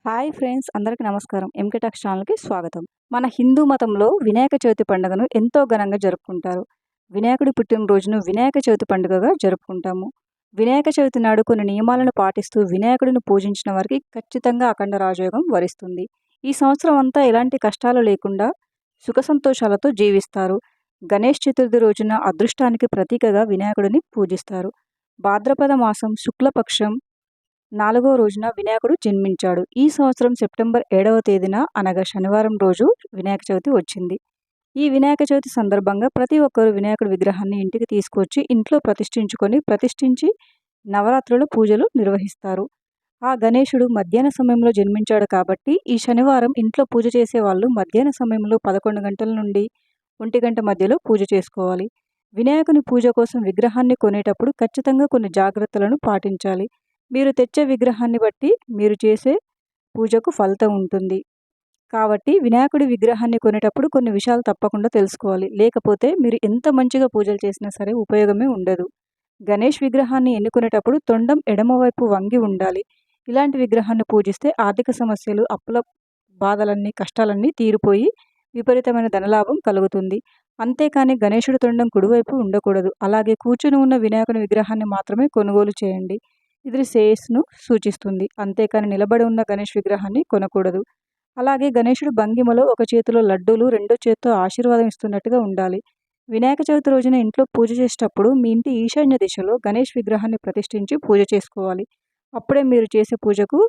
Hi friends, అందరికీ నమస్కారం. MK talks ఛానల్‌కి స్వాగతం. మన హిందూ మతంలో వినాయక చవితి పండుగను ఎంతో ఘనంగా జరుపుకుంటారు. వినాయకుడి పుట్టినరోజును వినాయక చవితి పండుగగా జరుపుకుంటాము. వినాయక చవితి నాడు కొన్ని నియమాలను పాటిస్తూ వినాయకుడిని పూజించిన వారికి ఖచ్చితంగా అఖండ రాజయోగం వరిస్తుంది. ఈ సంవత్సరం అంతా ఎలాంటి కష్టాలు లేకుండా సుఖ సంతోషాలతో జీవిస్తారు. గణేష్ చతుర్థి రోజున అదృష్టానికి ప్రతీకగా వినాయకుడిని పూజిస్తారు. భాద్రపద మాసం శుక్లపక్షం 4వ రోజున వినాయకుడు జన్మించాడు. ఈ సంవత్సరం సెప్టెంబర్ 7వ తేదీన అనగా శనివారం రోజు వినాయక చవితి వచ్చింది. ఈ వినాయక చవితి సందర్భంగా ప్రతి ఒక్కరు వినాయకుడి విగ్రహాన్ని ఇంటికి తీసుకొచ్చి ఇంట్లో ప్రతిష్ఠించి నవరాత్రుల పూజలు నిర్వహిస్తారు. ఆ గణేశుడు మధ్యాహ్న సమయంలో జన్మించాడు కాబట్టి ఈ శనివారం ఇంట్లో పూజ చేసేవాళ్ళు మధ్యాహ్న సమయంలో 11 గంటల నుండి 1 గంట మధ్యలో పూజ చేసుకోవాలి. వినాయకుని పూజ కోసం విగ్రహాన్ని కొనేటప్పుడు ఖచ్చితంగా కొన్ని జాగ్రత్తలను పాటించాలి. మీరు తెచ్చే విగ్రహాన్ని బట్టి మీరు చేసే పూజకు ఫలితం ఉంటుంది. కాబట్టి వినాయకుడి విగ్రహాన్ని కొనేటప్పుడు కొన్ని విషయాలు తప్పకుండా తెలుసుకోవాలి. లేకపోతే మీరు ఎంత మంచిగా పూజలు చేసినా సరే ఉపయోగమే ఉండదు. గణేష్ విగ్రహాన్ని ఎన్నుకునేటప్పుడు తొండం ఎడమవైపు వంగి ఉండాలి. ఇలాంటి విగ్రహాన్ని పూజిస్తే ఆర్థిక సమస్యలు, అప్పుల బాధలన్నీ, కష్టాలన్నీ తీరిపోయి విపరీతమైన ధనలాభం కలుగుతుంది. అంతేకాని గణేశుడి తొండం కుడివైపు ఉండకూడదు. అలాగే కూర్చుని ఉన్న వినాయకుని విగ్రహాన్ని మాత్రమే కొనుగోలు చేయండి. ఇది శ్రేయస్సును సూచిస్తుంది. అంతేకాని నిలబడి ఉన్న గణేష్ విగ్రహాన్ని కొనకూడదు. అలాగే గణేశుడు భంగిమలో ఒక చేతిలో లడ్డూలు, రెండో చేత్తో ఆశీర్వాదం ఇస్తున్నట్టుగా ఉండాలి. వినాయక చవితి రోజున ఇంట్లో పూజ చేసేటప్పుడు మీ ఇంటి ఈశాన్య దిశలో గణేష్ విగ్రహాన్ని ప్రతిష్ఠించి పూజ చేసుకోవాలి. అప్పుడే మీరు చేసే పూజకు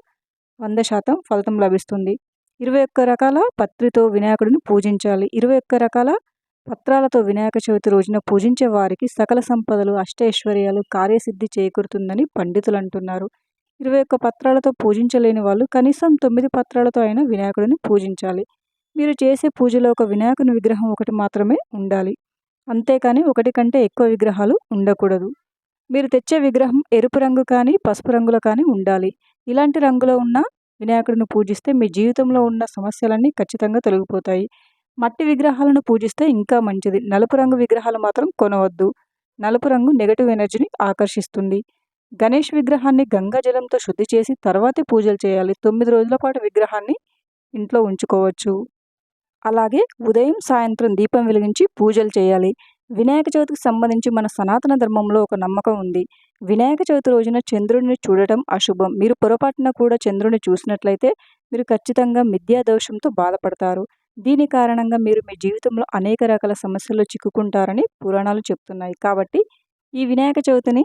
100% ఫలితం లభిస్తుంది. 21 రకాల పత్రితో వినాయకుడిని పూజించాలి. 21 రకాల పత్రాలతో వినాయక చవితి రోజున పూజించే వారికి సకల సంపదలు, అష్టైశ్వర్యాలు, కార్యసిద్ధి చేకూరుతుందని పండితులు అంటున్నారు. 21 పత్రాలతో పూజించలేని వాళ్ళు కనీసం 9 పత్రాలతో అయినా వినాయకుడిని పూజించాలి. మీరు చేసే పూజలో ఒక వినాయకుని విగ్రహం ఒకటి మాత్రమే ఉండాలి. అంతేకాని ఒకటి కంటే ఎక్కువ విగ్రహాలు ఉండకూడదు. మీరు తెచ్చే విగ్రహం ఎరుపు రంగు కానీ, పసుపు రంగులో కానీ ఉండాలి. ఇలాంటి రంగులో ఉన్న వినాయకుడిని పూజిస్తే మీ జీవితంలో ఉన్న సమస్యలన్నీ ఖచ్చితంగా తొలగిపోతాయి. మట్టి విగ్రహాలను పూజిస్తే ఇంకా మంచిది. నలుపు రంగు విగ్రహాలు మాత్రం కొనవద్దు. నలుపు రంగు నెగటివ్ ఎనర్జీని ఆకర్షిస్తుంది. గణేష్ విగ్రహాన్ని గంగా జలంతో శుద్ధి చేసి తర్వాతే పూజలు చేయాలి. 9 రోజుల పాటు విగ్రహాన్ని ఇంట్లో ఉంచుకోవచ్చు. అలాగే ఉదయం, సాయంత్రం దీపం వెలిగించి పూజలు చేయాలి. వినాయక చవితికి సంబంధించి మన సనాతన ధర్మంలో ఒక నమ్మకం ఉంది. వినాయక చవితి రోజున చంద్రుడిని చూడటం అశుభం. మీరు పొరపాటున కూడా చంద్రుడిని చూసినట్లయితే మీరు ఖచ్చితంగా మిథ్యా దోషంతో బాధపడతారు. దీని కారణంగా మీరు మీ జీవితంలో అనేక రకాల సమస్యల్లో చిక్కుకుంటారని పురాణాలు చెప్తున్నాయి. కాబట్టి ఈ వినాయక చవితిని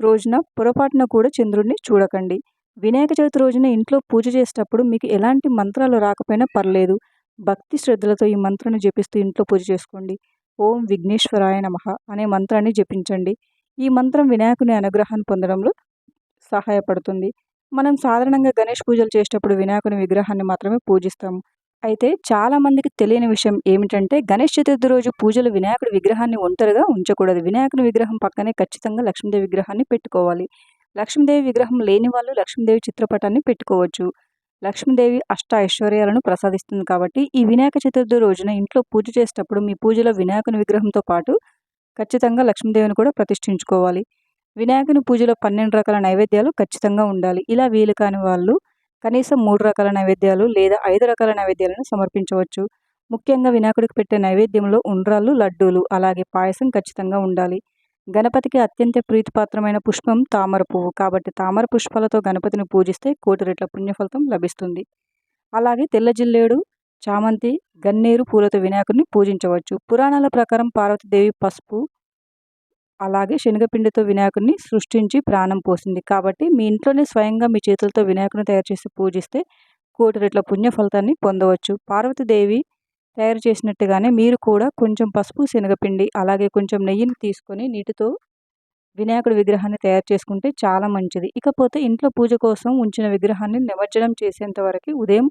రోజున పొరపాటున కూడా చంద్రుడిని చూడకండి. వినాయక చవితి రోజున ఇంట్లో పూజ చేసేటప్పుడు మీకు ఎలాంటి మంత్రాలు రాకపోయినా పర్లేదు. భక్తి శ్రద్ధలతో ఈ మంత్రాన్ని జపిస్తూ ఇంట్లో పూజ చేసుకోండి. ఓం విఘ్నేశ్వరాయ నమః అనే మంత్రాన్ని జపించండి. ఈ మంత్రం వినాయకుని అనుగ్రహాన్ని పొందడంలో సహాయపడుతుంది. మనం సాధారణంగా గణేష్ పూజలు చేసేటప్పుడు వినాయకుని విగ్రహాన్ని మాత్రమే పూజిస్తాము. అయితే చాలామందికి తెలియని విషయం ఏమిటంటే గణేష్ చతుర్థి రోజు పూజలు వినాయకుడి విగ్రహాన్ని ఒంటరిగా ఉంచకూడదు. వినాయకుని విగ్రహం పక్కనే ఖచ్చితంగా లక్ష్మీదేవి విగ్రహాన్ని పెట్టుకోవాలి. లక్ష్మీదేవి విగ్రహం లేని వాళ్ళు లక్ష్మీదేవి చిత్రపటాన్ని పెట్టుకోవచ్చు. లక్ష్మీదేవి అష్ట ఐశ్వర్యాలను ప్రసాదిస్తుంది కాబట్టి ఈ వినాయక చతుర్థి రోజున ఇంట్లో పూజ చేసేటప్పుడు మీ పూజలో వినాయకుని విగ్రహంతో పాటు ఖచ్చితంగా లక్ష్మీదేవిని కూడా ప్రతిష్ఠించుకోవాలి. వినాయకుని పూజలో 12 రకాల నైవేద్యాలు ఖచ్చితంగా ఉండాలి. ఇలా వీలు కాని వాళ్ళు కనీసం 3 రకాల నైవేద్యాలు లేదా 5 రకాల నైవేద్యాలను సమర్పించవచ్చు. ముఖ్యంగా వినాయకుడికి పెట్టే నైవేద్యంలో ఉండ్రాళ్ళు, లడ్డూలు, అలాగే పాయసం ఖచ్చితంగా ఉండాలి. గణపతికి అత్యంత ప్రీతిపాత్రమైన పుష్పం తామర పువ్వు. కాబట్టి తామర పుష్పాలతో గణపతిని పూజిస్తే 1,00,00,000 రెట్ల పుణ్యఫలితం లభిస్తుంది. అలాగే తెల్ల జిల్లేడు, చామంతి, గన్నేరు పూలతో వినాయకుడిని పూజించవచ్చు. పురాణాల ప్రకారం పార్వతీదేవి పసుపు అలాగే శనగపిండితో వినాయకుడిని సృష్టించి ప్రాణం పోసింది. కాబట్టి మీ ఇంట్లోనే స్వయంగా మీ చేతులతో వినాయకుడిని తయారు చేసి పూజిస్తే 1,00,00,000 రెట్ల పుణ్య ఫలితాన్ని పొందవచ్చు. పార్వతీదేవి తయారు చేసినట్టుగానే మీరు కూడా కొంచెం పసుపు, శనగపిండి అలాగే కొంచెం నెయ్యిని తీసుకొని నీటితో వినాయకుడి విగ్రహాన్ని తయారు చేసుకుంటే చాలా మంచిది. ఇకపోతే ఇంట్లో పూజ కోసం ఉంచిన విగ్రహాన్ని నిమజ్జనం చేసేంత వరకు ఉదయం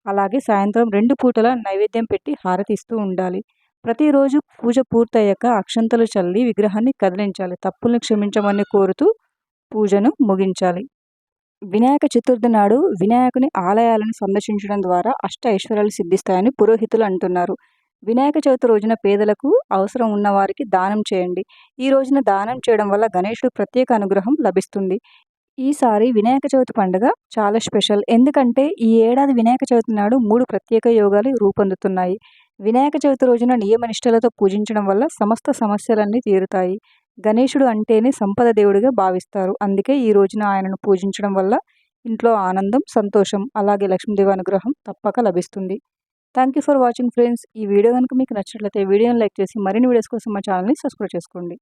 అలాగే సాయంత్రం 2 పూటల నైవేద్యం పెట్టి హారతి ఇస్తూ ఉండాలి. ప్రతిరోజు పూజ పూర్తయ్యాక అక్షంతలు చల్లి విగ్రహాన్ని కదిలించాలి. తప్పుల్ని క్షమించమని కోరుతూ పూజను ముగించాలి. వినాయక చతుర్థి నాడు వినాయకుని ఆలయాలను సందర్శించడం ద్వారా అష్ట ఐశ్వర్యాలు సిద్ధిస్తాయని పురోహితులు అంటున్నారు. వినాయక చవితి రోజున పేదలకు, అవసరం ఉన్న వారికి దానం చేయండి. ఈ రోజున దానం చేయడం వల్ల గణేశుడు ప్రత్యేక అనుగ్రహం లభిస్తుంది. ఈసారి వినాయక చవితి పండుగ చాలా స్పెషల్. ఎందుకంటే ఈ ఏడాది వినాయక చవితి నాడు 3 ప్రత్యేక యోగాలు రూపొందుతున్నాయి. వినాయక చవితి రోజున నియమనిష్టలతో పూజించడం వల్ల సమస్త సమస్యలన్నీ తీరుతాయి. గణేశుడు అంటేనే సంపద దేవుడిగా భావిస్తారు. అందుకే ఈ రోజున ఆయనను పూజించడం వల్ల ఇంట్లో ఆనందం, సంతోషం అలాగే లక్ష్మీదేవి అనుగ్రహం తప్పక లభిస్తుంది. Thank you for watching friends. ఈ వీడియో గనుక మీకు నచ్చినట్లయితే వీడియోని లైక్ చేసి మరిన్ని వీడియోస్ కోసం మా ఛానల్‌ని సబ్స్క్రైబ్ చేసుకోండి.